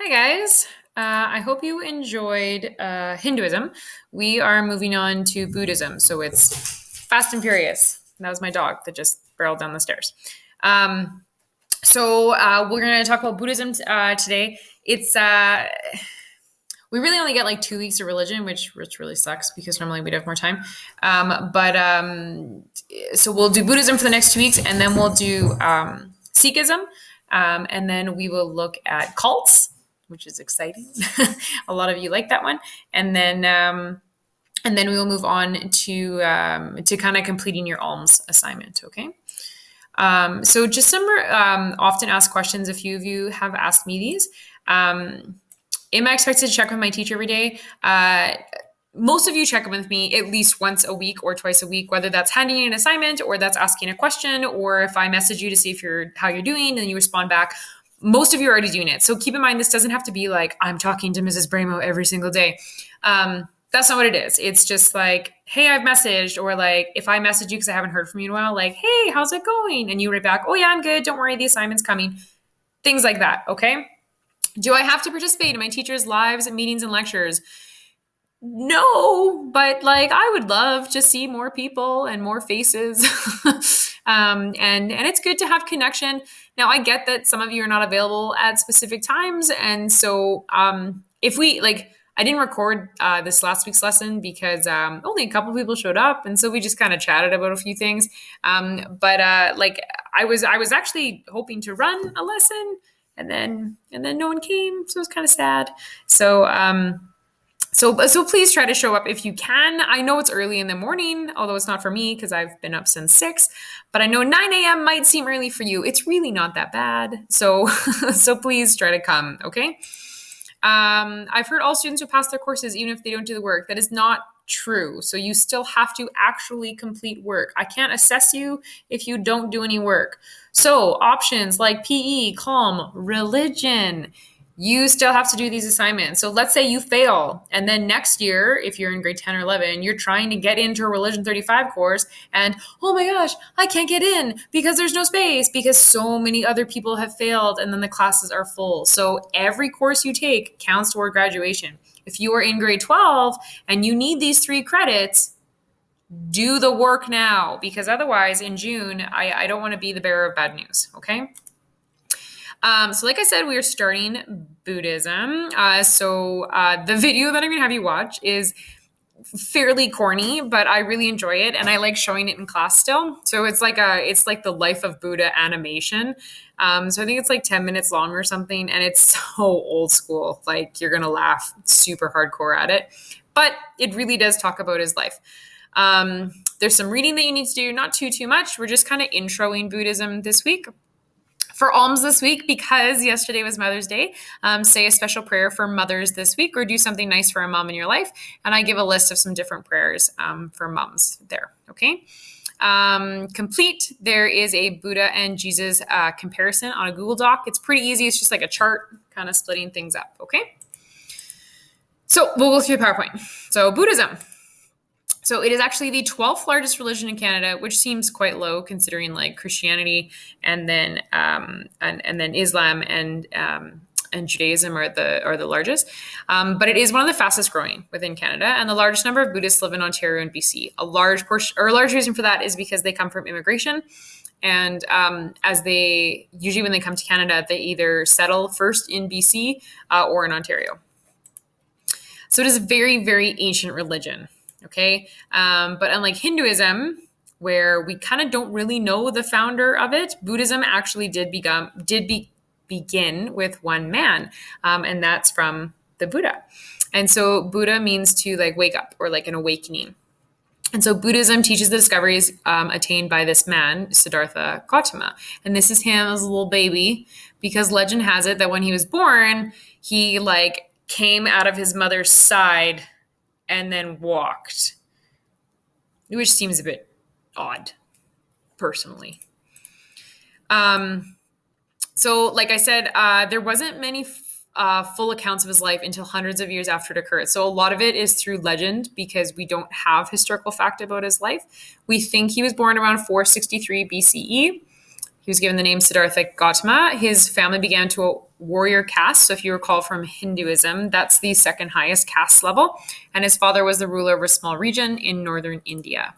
Hi, guys. I hope you enjoyed Hinduism. We are moving on to Buddhism. So it's fast and furious. That was my dog that just barreled down the stairs. Um, we're going to talk about Buddhism today. We really only get like 2 weeks of religion, which really sucks because normally we'd have more time. So we'll do Buddhism for the next 2 weeks, and then we'll do Sikhism, and then we will look at cults, which is exciting. A lot of you like that one, and then we will move on to kind of completing your alms assignment. Okay. So just some often asked questions. A few of you have asked me these. Am I expected to check with my teacher every day? Most of you check in with me at least once a week or twice a week, whether that's handing you an assignment or that's asking a question, or if I message you to see if how you're doing and you respond back. Most of you are already doing it. So keep in mind, this doesn't have to be like, I'm talking to Mrs. Bramo every single day. That's not what it is. It's just like, hey, I've messaged, or like if I message you because I haven't heard from you in a while, like, hey, how's it going? And you write back, oh yeah, I'm good. Don't worry, the assignment's coming. Things like that. Okay. Do I have to participate in my teacher's lives and meetings and lectures? No, but like I would love to see more people and more faces. And it's good to have connection. Now I get that some of you are not available at specific times, and so if we like, I didn't record this last week's lesson because only a couple people showed up, and so we just kind of chatted about a few things. Like I was actually hoping to run a lesson, and then no one came, so it was kind of sad. So please try to show up if you can. I know it's early in the morning, although it's not for me because I've been up since 6. But I know 9 a.m. might seem early for you. It's really not that bad. So so please try to come. Okay. I've heard all students who pass their courses, even if they don't do the work. That is not true. So you still have to actually complete work. I can't assess you if you don't do any work. So options like PE, Calm, religion, you still have to do these assignments. So let's say you fail, and then next year, if you're in grade 10 or 11, you're trying to get into a Religion 35 course, and oh my gosh, I can't get in because there's no space because so many other people have failed, and then the classes are full. So every course you take counts toward graduation. If you are in grade 12 and you need these 3 credits, do the work now, because otherwise in June, I don't want to be the bearer of bad news, okay? So like I said, we are starting Buddhism. The video that I'm going to have you watch is fairly corny, but I really enjoy it, and I like showing it in class still. So it's like the life of Buddha animation. So I think it's like 10 minutes long or something, and it's so old school. Like you're going to laugh super hardcore at it, but it really does talk about his life. There's some reading that you need to do, not too much. We're just kind of introing Buddhism this week. For alms this week, because yesterday was Mother's Day, say a special prayer for mothers this week, or do something nice for a mom in your life. And I give a list of some different prayers for moms there. Okay. Complete. There is a Buddha and Jesus comparison on a Google Doc. It's pretty easy. It's just like a chart kind of splitting things up. Okay. So we'll go through the PowerPoint. So Buddhism. So it is actually the 12th largest religion in Canada, which seems quite low considering like Christianity and then Islam and Judaism are the largest. But it is one of the fastest growing within Canada, and the largest number of Buddhists live in Ontario and BC. A large reason for that is because they come from immigration. And as they usually, when they come to Canada, they either settle first in BC or in Ontario. So it is a very, very ancient religion. Okay. But unlike Hinduism, where we kind of don't really know the founder of it, Buddhism actually did begin with one man. And that's from the Buddha. And so Buddha means to like wake up, or like an awakening. And so Buddhism teaches the discoveries attained by this man, Siddhartha Gautama. And this is him as a little baby, because legend has it that when he was born, he like came out of his mother's side and then walked, which seems a bit odd, personally. So like I said, there wasn't many full accounts of his life until hundreds of years after it occurred. So a lot of it is through legend, because we don't have historical fact about his life. We think he was born around 463 BCE. He was given the name Siddhartha Gautama. His family began to warrior caste. So if you recall from Hinduism, that's the second highest caste level. And his father was the ruler of a small region in northern India.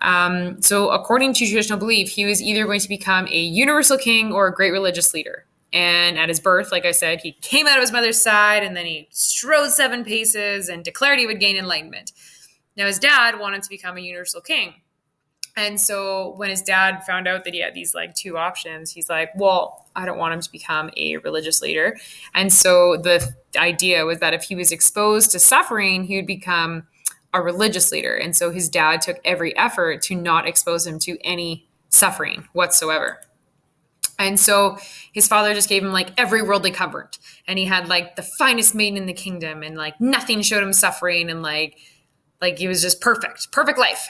So according to traditional belief, he was either going to become a universal king or a great religious leader. And at his birth, like I said, he came out of his mother's side and then he strode 7 paces and declared he would gain enlightenment. Now, his dad wanted to become a universal king. And so when his dad found out that he had these like 2 options, he's like, well, I don't want him to become a religious leader. And so the idea was that if he was exposed to suffering, he would become a religious leader. And so his dad took every effort to not expose him to any suffering whatsoever. And so his father just gave him like every worldly comfort. And he had like the finest maiden in the kingdom, and like nothing showed him suffering, and like it was just perfect life.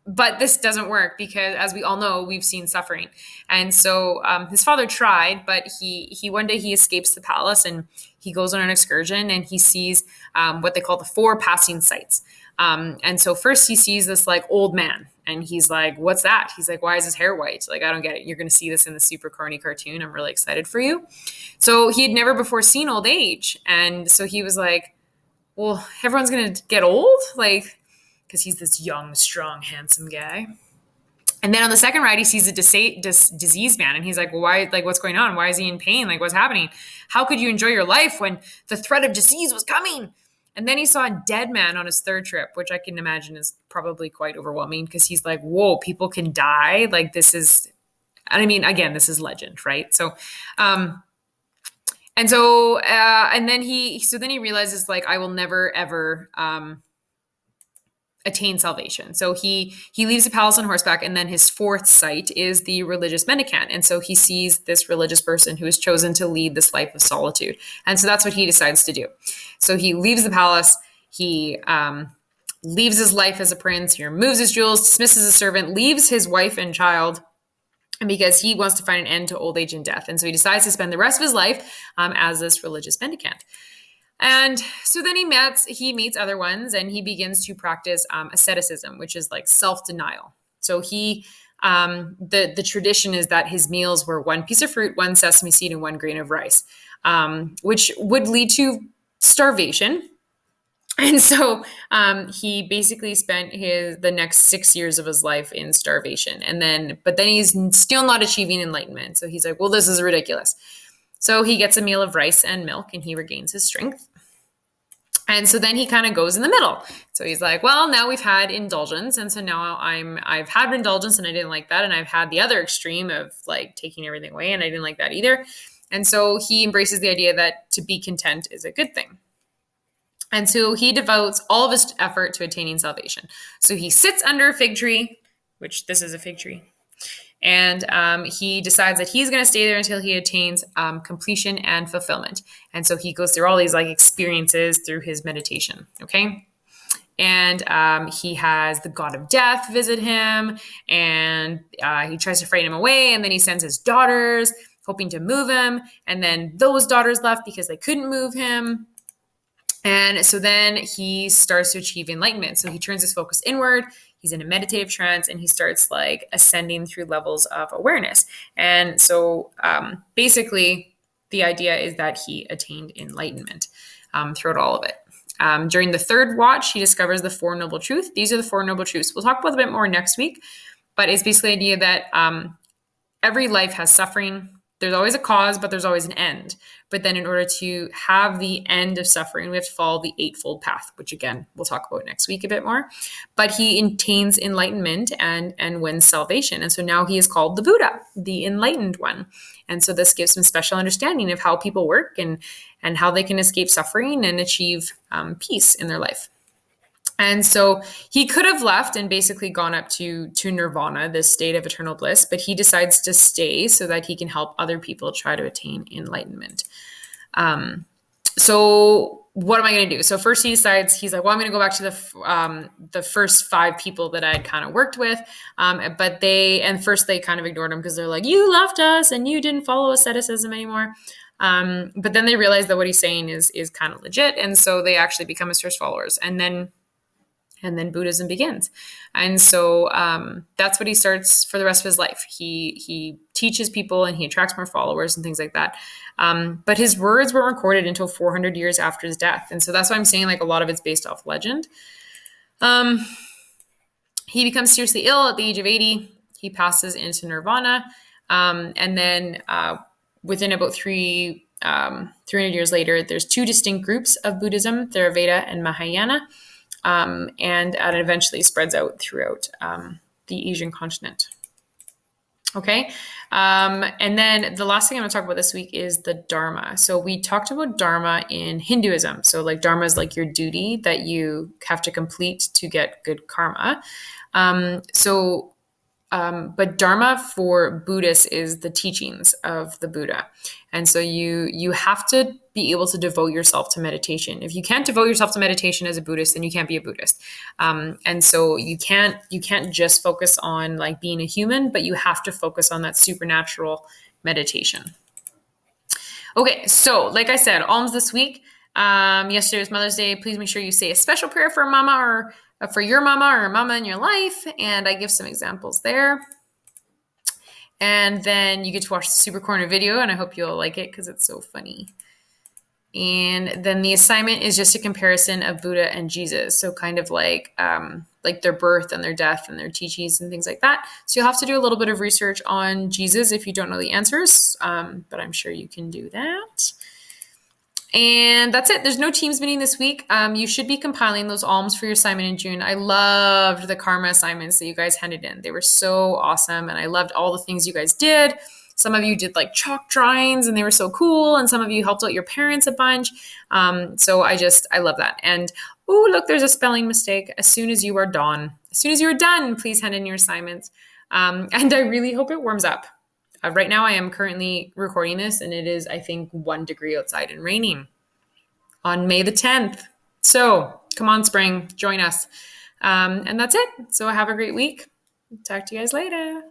But this doesn't work because, as we all know, we've seen suffering. And so his father tried, but he one day he escapes the palace and he goes on an excursion and he sees what they call the 4 passing sights. And so first he sees this like old man and he's like, what's that? He's like, why is his hair white? Like, I don't get it. You're going to see this in the super corny cartoon. I'm really excited for you. So he had never before seen old age. And so he was like, well, everyone's going to get old? Like, because he's this young, strong, handsome guy. And then on the second ride, he sees a diseased man. And he's like, well, why? Like, what's going on? Why is he in pain? Like, what's happening? How could you enjoy your life when the threat of disease was coming? And then he saw a dead man on his third trip, which I can imagine is probably quite overwhelming because he's like, whoa, people can die. Like, this is, I mean, again, this is legend, right? So, and then he realizes like, I will never, ever, attain salvation. So he leaves the palace on horseback, and then his 4th sight is the religious mendicant. And so he sees this religious person who has chosen to lead this life of solitude. And so that's what he decides to do. So he leaves the palace, he leaves his life as a prince, he removes his jewels, dismisses his servant, leaves his wife and child, and because he wants to find an end to old age and death. And so he decides to spend the rest of his life as this religious mendicant. And so then he meets other ones and he begins to practice asceticism, which is like self-denial. So the tradition is that his meals were 1 piece of fruit, 1 sesame seed, and 1 grain of rice, which would lead to starvation. And so he basically spent the next 6 years of his life in starvation. But then he's still not achieving enlightenment. So he's like, well, this is ridiculous. So he gets a meal of rice and milk and he regains his strength. And so then he kind of goes in the middle. So he's like, well, now we've had indulgence. And so now I've had indulgence and I didn't like that. And I've had the other extreme of like taking everything away and I didn't like that either. And so he embraces the idea that to be content is a good thing. And so he devotes all of his effort to attaining salvation. So he sits under a fig tree, which this is a fig tree. And he decides that he's going to stay there until he attains completion and fulfillment. And so he goes through all these like experiences through his meditation. Okay. And he has the god of death visit him, and he tries to frighten him away. And then he sends his daughters hoping to move him. And then those daughters left because they couldn't move him. And so then he starts to achieve enlightenment. So he turns his focus inward. He's in a meditative trance and he starts like ascending through levels of awareness. And so basically the idea is that he attained enlightenment throughout all of it. During the 3rd watch, he discovers the 4 Noble Truths. These are the 4 Noble Truths. We'll talk about a bit more next week, but it's basically the idea that every life has suffering. There's always a cause, but there's always an end. But then in order to have the end of suffering, we have to follow the 8-fold path, which again, we'll talk about next week a bit more. But he attains enlightenment and wins salvation. And so now he is called the Buddha, the enlightened one. And so this gives him special understanding of how people work and how they can escape suffering and achieve peace in their life. And so he could have left and basically gone up to nirvana, this state of eternal bliss, but he decides to stay so that he can help other people try to attain enlightenment. So what am I going to do? So first he decides, he's like, well, I'm going to go back to the first 5 people that I had kind of worked with. But they kind of ignored him because they're like, you left us and you didn't follow asceticism anymore. But then they realize that what he's saying is kind of legit. And so they actually become his first followers. And then And then Buddhism begins. And so that's what he starts for the rest of his life. He teaches people and he attracts more followers and things like that. But his words weren't recorded until 400 years after his death. And so that's why I'm saying like a lot of it's based off legend. He becomes seriously ill at the age of 80. He passes into nirvana. And then within about 300 years later, there's two distinct groups of Buddhism, Theravada and Mahayana. And it eventually spreads out throughout the Asian continent. Okay. And then the last thing I'm going to talk about this week is the Dharma. So we talked about Dharma in Hinduism. So like Dharma is like your duty that you have to complete to get good karma. But Dharma for Buddhists is the teachings of the Buddha. And so you have to be able to devote yourself to meditation. If you can't devote yourself to meditation as a Buddhist, then you can't be a Buddhist. And so you can't just focus on like being a human, but you have to focus on that supernatural meditation. Okay, so like I said, alms this week. Yesterday was Mother's Day. Please make sure you say a special prayer for mama or for your mama or mama in your life. And I give some examples there. And then you get to watch the Super Corner video, and I hope you'll like it because it's so funny. And then the assignment is just a comparison of Buddha and Jesus. So kind of like their birth and their death and their teachings and things like that. So you'll have to do a little bit of research on Jesus if you don't know the answers, but I'm sure you can do that. And that's it. There's no Teams meeting this week. You should be compiling those alms for your assignment in June. I loved the karma assignments that you guys handed in. They were so awesome. And I loved all the things you guys did. Some of you did like chalk drawings and they were so cool. And some of you helped out your parents a bunch. So I love that. And oh, look, there's a spelling mistake. As soon as you are done, please hand in your assignments. And I really hope it warms up. Right now, I am currently recording this, and it is, I think, 1 degree outside and raining on May the 10th. So come on, spring, join us. And that's it. So have a great week. Talk to you guys later.